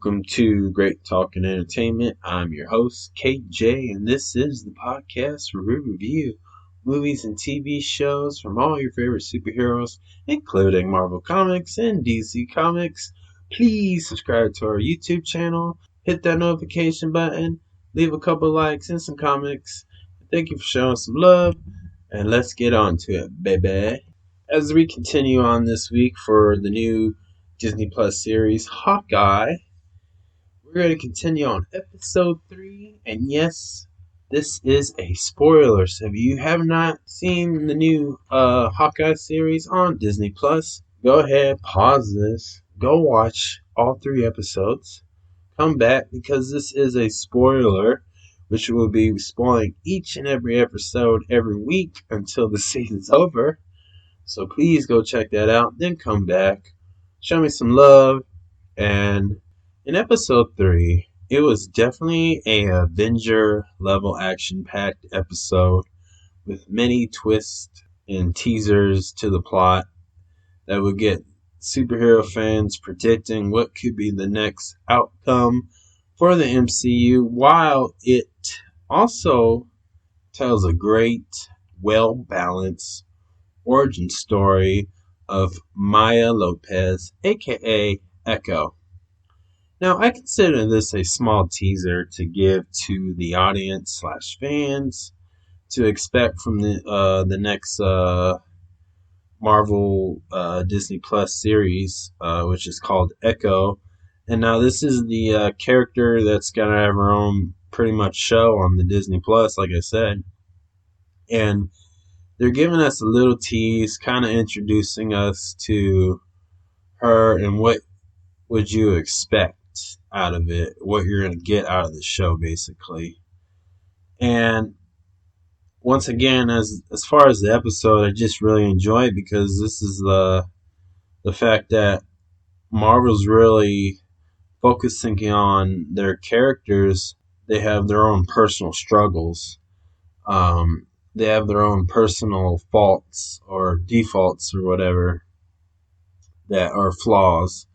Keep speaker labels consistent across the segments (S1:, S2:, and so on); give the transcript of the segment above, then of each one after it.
S1: Welcome to Great Talk and Entertainment. I'm your host, KJ, and this is the podcast where we review movies and TV shows from all your favorite superheroes, including Marvel Comics and DC Comics. Please subscribe to our YouTube channel, hit that notification button, leave a couple likes and some comments. Thank you for showing some love, and let's get on to it, baby. As we continue on this week for the new Disney Plus series, Hawkeye, we're going to continue on episode 3, and yes, this is a spoiler, so if you have not seen the new Hawkeye series on Disney Plus, go ahead, pause this, go watch all 3 episodes, come back, because this is a spoiler, which will be spoiling each and every episode every week until the season's over. So please go check that out, then come back, show me some love, and in episode 3, it was definitely a Avenger-level action-packed episode with many twists and teasers to the plot that would get superhero fans predicting what could be the next outcome for the MCU, while it also tells a great, well-balanced origin story of Maya Lopez, aka Echo. Now, I consider this a small teaser to give to the audience / fans to expect from the next Marvel Disney Plus series, which is called Echo. And now this is the character that's going to have her own pretty much show on the Disney Plus, like I said. And they're giving us a little tease, kind of introducing us to her and what would you expect out of it, what you're going to get out of the show, basically. And once again, as far as the episode, I just really enjoy it because this is the fact that Marvel's really focusing on their characters. They have their own personal struggles. They have their own personal faults or defaults or whatever that are flaws.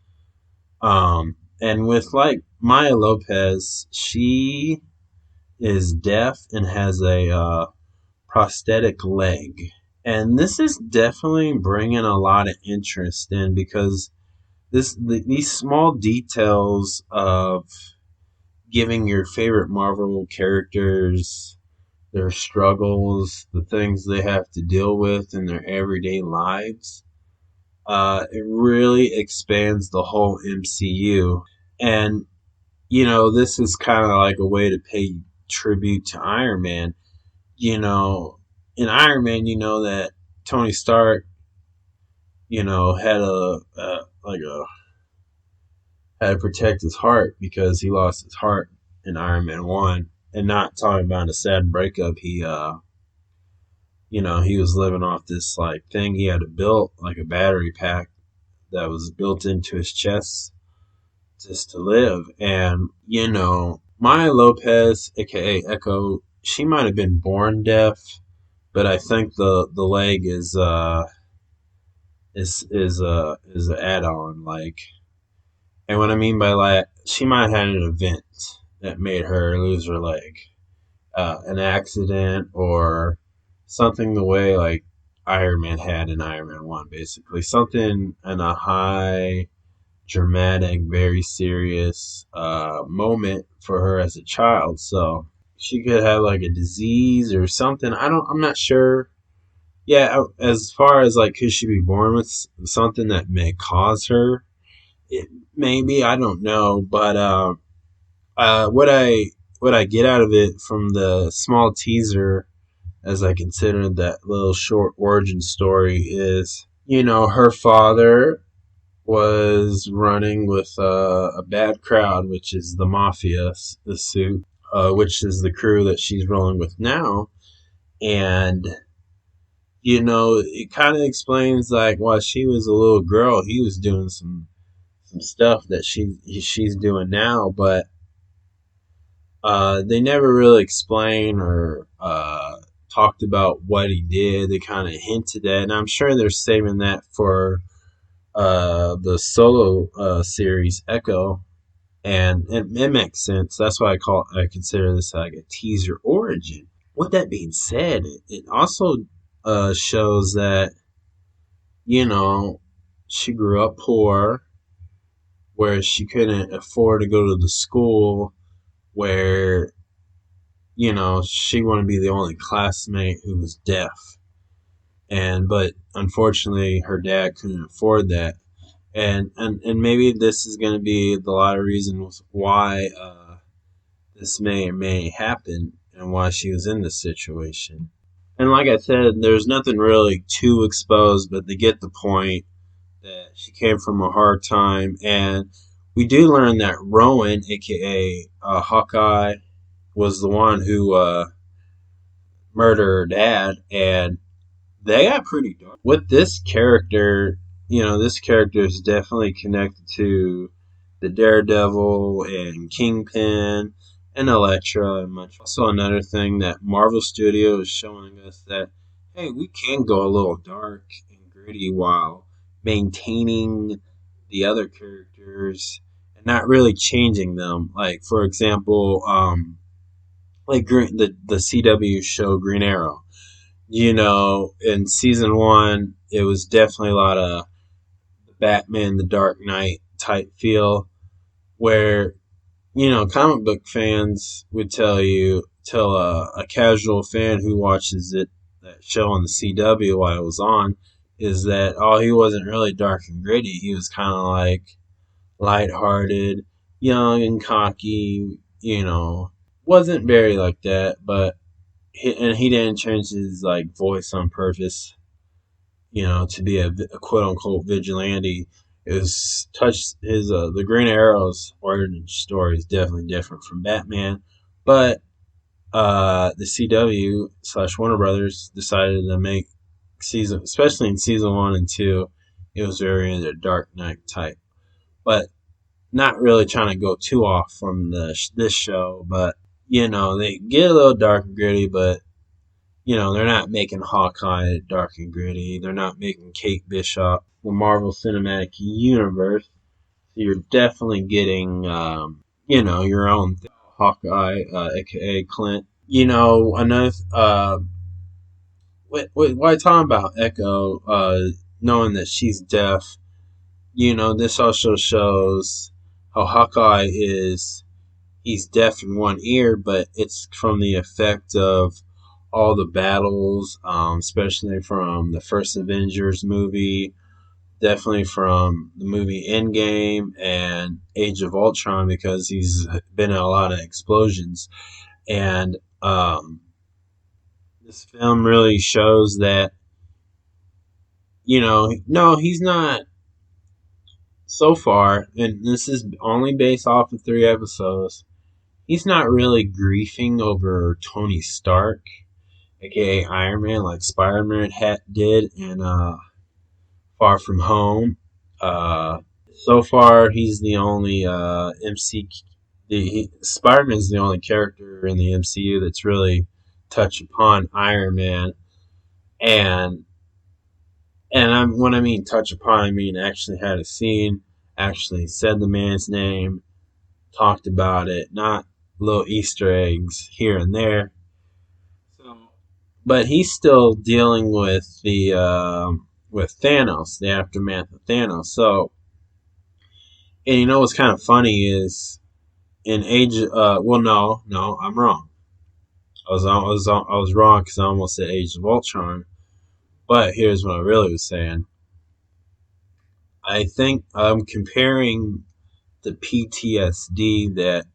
S1: And with like Maya Lopez, she is deaf and has a prosthetic leg. And this is definitely bringing a lot of interest in because these small details of giving your favorite Marvel characters their struggles, the things they have to deal with in their everyday lives, it really expands the whole MCU. And, this is kind of like a way to pay tribute to Iron Man. In Iron Man, that Tony Stark, had had to protect his heart because he lost his heart in Iron Man 1. And not talking about a sad breakup, he was living off this thing he had built, like a battery pack that was built into his chest just to live. And Maya Lopez, aka Echo, she might have been born deaf, but I think the leg is an add-on. And what I mean by she might have had an event that made her lose her leg, an accident or something the way Iron Man had in Iron Man 1, basically. Something in a high, dramatic, very serious moment for her as a child. So she could have a disease or something. I'm not sure. Yeah, as far as could she be born with something that may cause her? Maybe, I don't know. But what I get out of it from the small teaser, as I consider that little short origin story, is, her father was running with a bad crowd, which is the Mafia, the suit, which is the crew that she's rolling with now. And, it kind of explains, while she was a little girl, he was doing some stuff that she's doing now, but they never really explain or talked about what he did. They kind of hinted at, and I'm sure they're saving that for the solo series Echo. And it makes sense. That's why I consider this like a teaser origin. With that being said, it also shows that, you know, she grew up poor, where she couldn't afford to go to the school where, she wanted to be the only classmate who was deaf. But unfortunately her dad couldn't afford that. And maybe this is going to be a lot of reasons why this may happen and why she was in this situation. And like I said, there's nothing really too exposed, but they get the point that she came from a hard time. And we do learn that Rowan, aka Hawkeye, was the one who murdered her dad, and they got pretty dark. With this character, this character is definitely connected to the Daredevil and Kingpin and Elektra and much. Also, another thing that Marvel Studios is showing us that, hey, we can go a little dark and gritty while maintaining the other characters and not really changing them. Like, for example, the CW show Green Arrow. In season one, it was definitely a lot of Batman, the Dark Knight type feel, where, comic book fans would tell a casual fan who watches that show on the CW while it was on, is that, oh, he wasn't really dark and gritty. He was kind of like lighthearted, young and cocky, wasn't very like that, but he didn't change his like voice on purpose, to be a quote unquote vigilante. It was touched his the Green Arrow's origin story is definitely different from Batman, but the CW / Warner Brothers decided to make especially in season 1 and 2, it was very in the Dark Knight type, but not really trying to go too off from this show, but they get a little dark and gritty, but they're not making Hawkeye dark and gritty. They're not making Kate Bishop the Marvel Cinematic Universe. So you're definitely getting, your own Hawkeye, aka Clint. Another, why talking about Echo, knowing that she's deaf, this also shows how Hawkeye he's deaf in one ear, but it's from the effect of all the battles, especially from the first Avengers movie, definitely from the movie Endgame and Age of Ultron, because he's been in a lot of explosions. And this film really shows that, no, he's not so far, and this is only based off of 3 episodes, he's not really grieving over Tony Stark, aka Iron Man, like Spider-Man did in Far From Home. So far, he's the only Spider-Man's the only character in the MCU that's really touched upon Iron Man, and when I mean touch upon, I mean actually had a scene, actually said the man's name, talked about it, not little Easter eggs here and there. So, but he's still dealing with Thanos, the aftermath of Thanos. So, and what's kind of funny is in Age. Well, no, I'm wrong. I was wrong because I almost said Age of Ultron. But here's what I really was saying. I think I'm comparing the PTSD that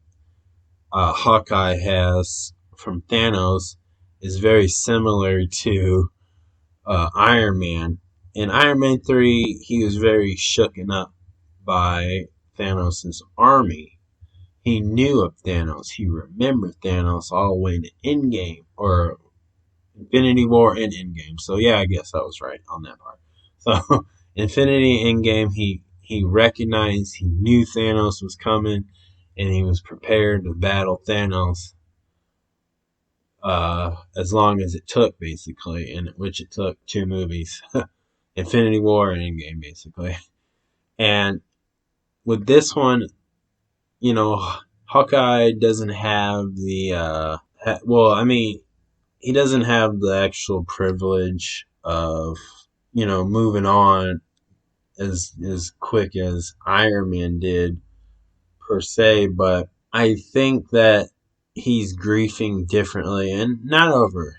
S1: Hawkeye has from Thanos is very similar to Iron Man. In Iron Man 3, he was very shooken up by Thanos' army. He knew of Thanos. He remembered Thanos all the way to Endgame, or Infinity War and Endgame. So yeah, I guess I was right on that part. So Infinity Endgame, he recognized, he knew Thanos was coming, and he was prepared to battle Thanos as long as it took, basically, in which it took 2 movies, Infinity War and Endgame, basically. And with this one, you know, Hawkeye doesn't have the well, I mean, he doesn't have the actual privilege of, moving on as quick as Iron Man did per se, but I think that he's grieving differently, and not over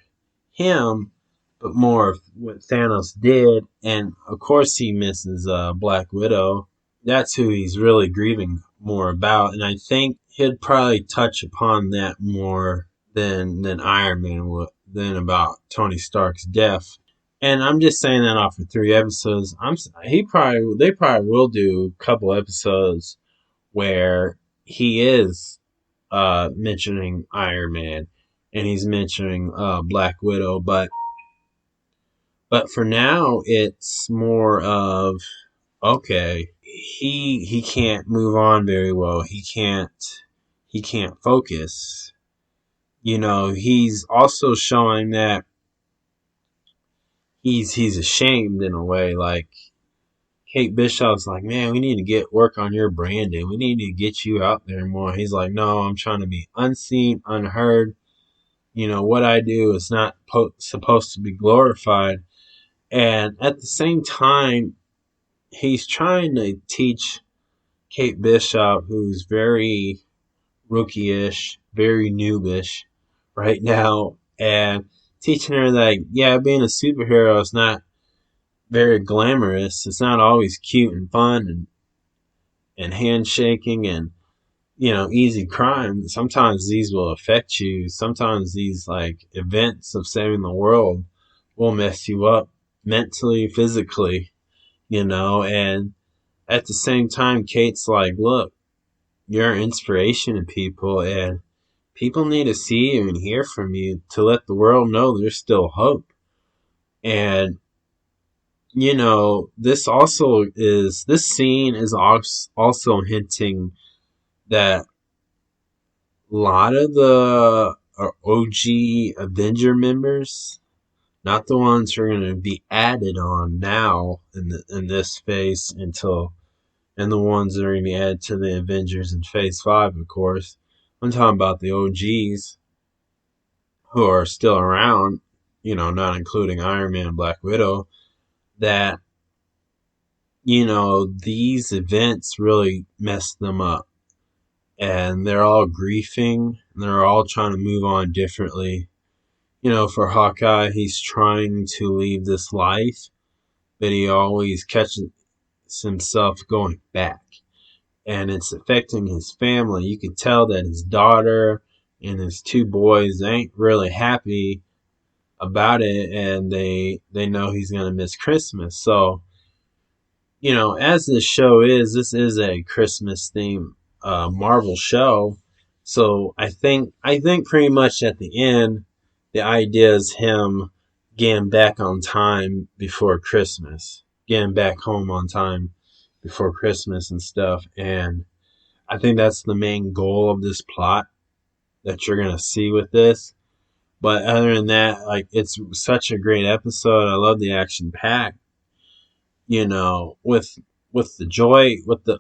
S1: him, but more of what Thanos did. And of course, he misses Black Widow. That's who he's really grieving more about, and I think he'd probably touch upon that more than Iron Man would, than about Tony Stark's death. And I'm just saying that off of 3 episodes. They probably will do a couple episodes where he is mentioning Iron Man and he's mentioning Black Widow, but for now it's more of, okay, he can't move on very well. He can't focus. He's also showing that he's ashamed in a way. Like Kate Bishop's like, man, we need to get work on your branding. We need to get you out there more. He's like, no, I'm trying to be unseen, unheard. What I do is not supposed to be glorified. And at the same time, he's trying to teach Kate Bishop, who's very rookie-ish, very noobish right now, and teaching her that, yeah, being a superhero is not very glamorous. It's not always cute and fun and handshaking and easy crime. Sometimes these will affect you. Sometimes these like events of saving the world will mess you up mentally, physically, and at the same time Kate's like, look, you're an inspiration to people, and people need to see you and hear from you to let the world know there's still hope. And this scene is also hinting that a lot of the OG Avenger members, not the ones who are going to be added on now in this phase and the ones that are going to be added to the Avengers in Phase 5, of course. I'm talking about the OGs who are still around, not including Iron Man and Black Widow, that, these events really messed them up. And they're all grieving, and they're all trying to move on differently. For Hawkeye, he's trying to leave this life, but he always catches himself going back. And it's affecting his family. You can tell that his daughter and his two boys ain't really happy about it, and they know he's going to miss Christmas. So, as this is a Christmas themed Marvel show. So I think pretty much at the end, the idea is him getting back on time before Christmas, getting back home on time before Christmas and stuff. And I think that's the main goal of this plot that you're gonna see with this. But other than that, like, it's such a great episode. I love the action pack. With the joy,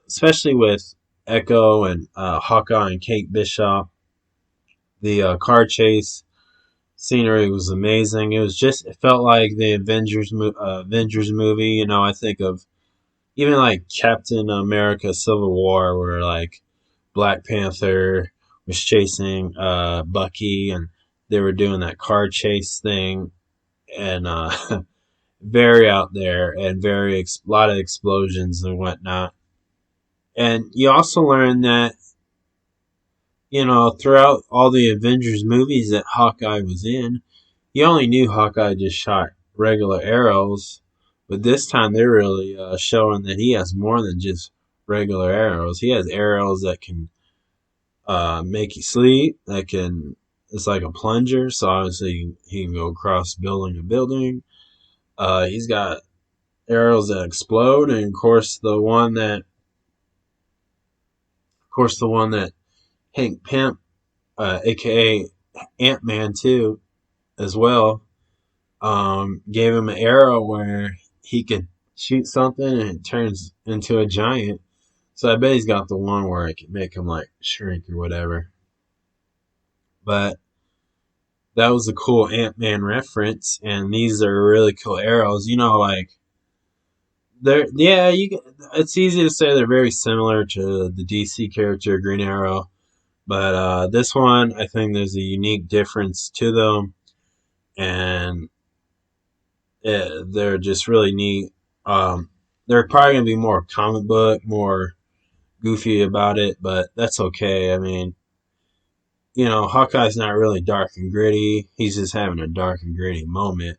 S1: especially with Echo and Hawkeye and Kate Bishop, the car chase scenery was amazing. It felt like the Avengers movie. I think of even like Captain America: Civil War, where like Black Panther was chasing Bucky, and they were doing that car chase thing, and very out there, and lot of explosions and whatnot. And you also learn that, throughout all the Avengers movies that Hawkeye was in, you only knew Hawkeye just shot regular arrows, but this time they're really showing that he has more than just regular arrows. He has arrows that can make you sleep. It's like a plunger, so obviously he can go across building to building. He's got arrows that explode, and of course the one that Hank Pym, aka Ant-Man 2, as well, gave him an arrow where he could shoot something and it turns into a giant. So I bet he's got the one where it can make him like shrink or whatever. But that was a cool Ant-Man reference, and these are really cool arrows. Like they're yeah, it's easy to say they're very similar to the DC character Green Arrow, but this one I think there's a unique difference to them, and they're just really neat. They're probably gonna be more comic book, more goofy about it, but that's okay. I mean, Hawkeye's not really dark and gritty. He's just having a dark and gritty moment.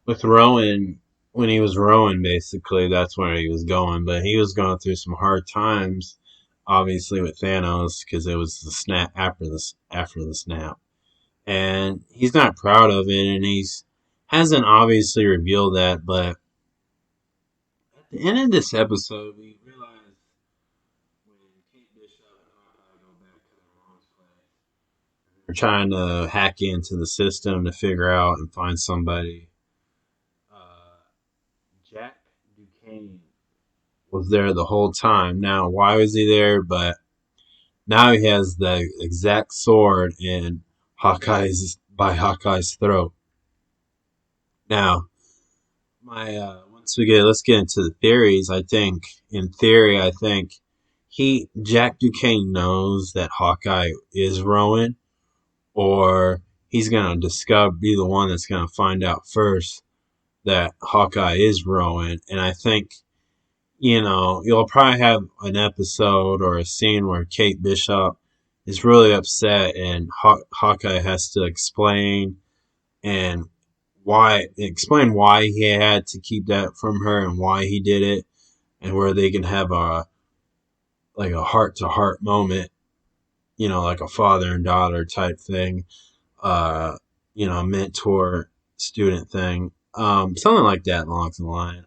S1: With Rowan, when he was Rowan, basically, that's where he was going. But he was going through some hard times, obviously with Thanos, because it was the snap after the snap, and he's not proud of it, and he's hasn't obviously revealed that. But at the end of this episode, we realize when Kate Bishop and Hawkeye go back to their mom's place, they're trying to hack into the system to figure out and find somebody. Uh, Jack Duquesne was there the whole time. Now, why was he there? But now he has the exact sword in Hawkeye's throat. Now, my let's get into the theories. I think Jack Duquesne knows that Hawkeye is Rowan, or he's gonna be the one that's gonna find out first that Hawkeye is Rowan, and I think you'll probably have an episode or a scene where Kate Bishop is really upset and Hawkeye has to and explain why he had to keep that from her and why he did it, and where they can have a heart to heart moment, like a father and daughter type thing, uh, mentor student thing, something like that along the line.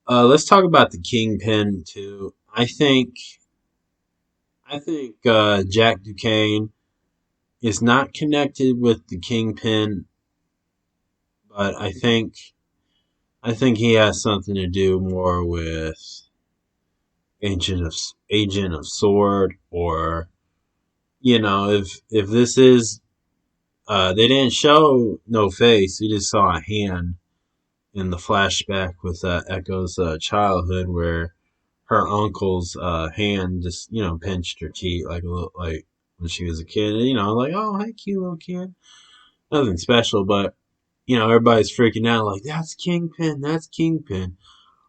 S1: Let's talk about the Kingpin too. I think Jack Duquesne is not connected with the Kingpin, but I think he has something to do more with Agent of Sword, or if this is they didn't show no face, we just saw a hand in the flashback with Echo's childhood, where her uncle's hand just pinched her cheek like a little, like when she was a kid. Like, oh, hi, cute little kid. Nothing special, but everybody's freaking out like, that's Kingpin, that's Kingpin.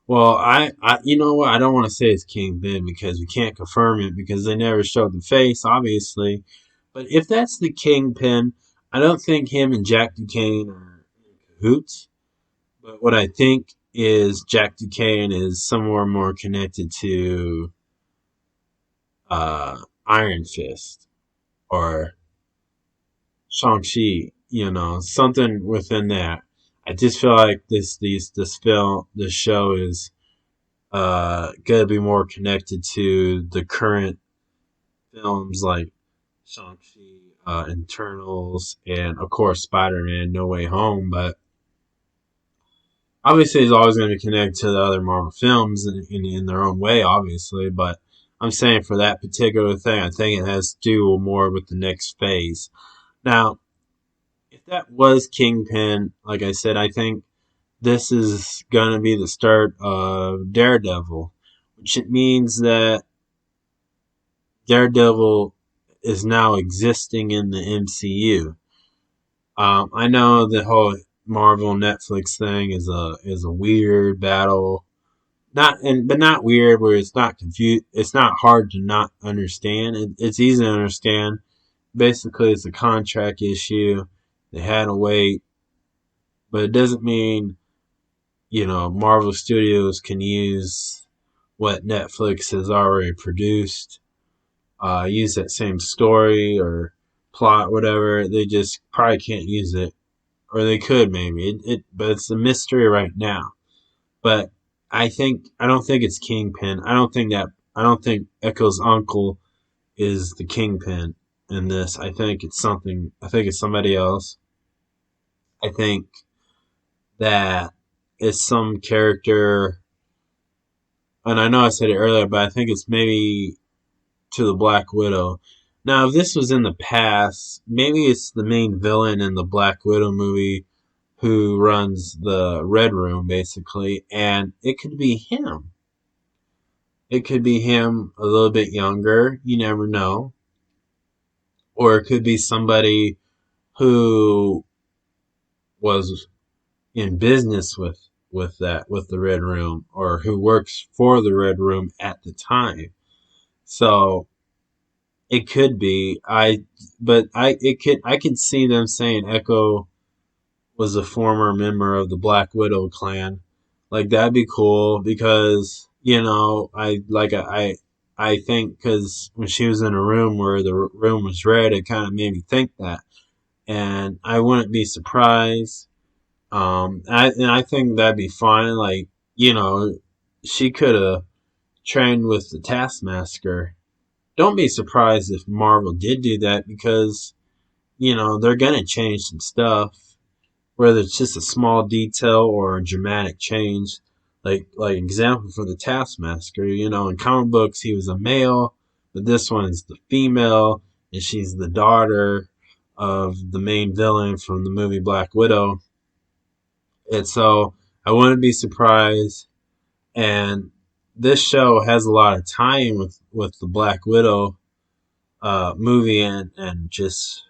S1: Well, you know what? I don't want to say it's Kingpin because we can't confirm it because they never showed the face, obviously. But if that's the Kingpin, I don't think him and Jack Duquesne are in cahoots. But what I think is Jack Duquesne is somewhere more connected to Iron Fist or Shang-Chi, something within that. I just feel like this show is gonna be more connected to the current films like Shang-Chi, Internals, and of course Spider-Man: No Way Home. But obviously, it's always going to be connected to the other Marvel films in their own way, obviously. But I'm saying for that particular thing, I think it has to do more with the next phase. Now, if that was Kingpin, like I said, I think this is going to be the start of Daredevil, which it means that Daredevil is now existing in the MCU. I know the whole Marvel Netflix thing is a weird battle, but not weird where it's not confused. It's not hard to not understand. It's easy to understand. Basically, it's a contract issue. They had to wait, but it doesn't mean Marvel Studios can use what Netflix has already produced. Use that same story or plot, whatever. They just probably can't use it, or they could maybe. But it's a mystery right now. But I don't think it's Kingpin. I don't think Echo's uncle is the Kingpin in this. I think it's something. I think it's somebody else. I think that it's some character, and I know I said it earlier, but I think it's maybe to the Black Widow. Now, if this was in the past, maybe it's the main villain in the Black Widow movie who runs the Red Room, basically, and it could be him. It could be him a little bit younger, you never know. Or it could be somebody who was in business with the Red Room, or who works for the Red Room at the time. So it could be I could see them saying Echo was a former member of the Black Widow clan. Like that'd be cool because I think because when she was in a room where the room was red, it kind of made me think that, and I wouldn't be surprised. And I think that'd be fine. Like she could have trained with the Taskmaster. Don't be surprised if Marvel did do that because they're gonna change some stuff, whether it's just a small detail or a dramatic change. Like example for the Taskmaster, in comic books he was a male, but this one's the female, and she's the daughter of the main villain from the movie Black Widow. And so I wouldn't be surprised. And this show has a lot of tie-in with the Black Widow movie, and just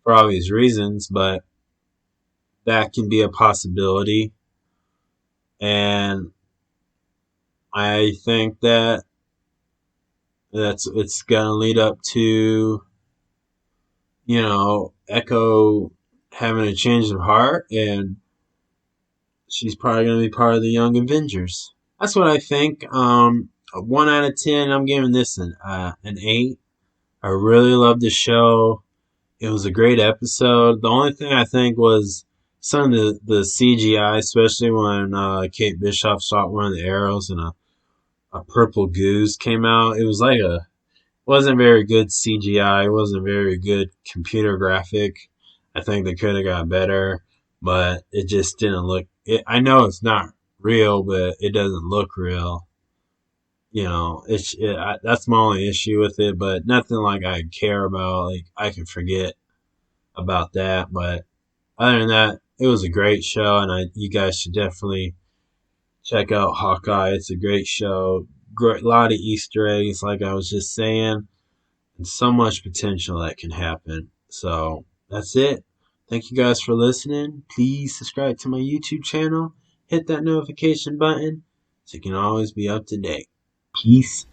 S1: for obvious reasons, but that can be a possibility. And I think that it's gonna lead up to Echo having a change of heart, and she's probably gonna be part of the Young Avengers. That's what I think. 1 out of 10, I'm giving this an 8. I really loved the show. It was a great episode. The only thing I think was some of the CGI, especially when Kate Bishop shot one of the arrows and a purple goose came out. It was like wasn't very good CGI. It wasn't very good computer graphic. I think they could have got better, but it just didn't look. I know it's not real, but it doesn't look real. That's my only issue with it, but nothing like I care about. Like I can forget about that, but other than that, it was a great show, and you guys should definitely check out Hawkeye. It's a great show. Great, lot of Easter eggs, like I was just saying, and so much potential that can happen. So that's it. Thank you guys for listening. Please subscribe to my YouTube channel. Hit that notification button so you can always be up to date. Peace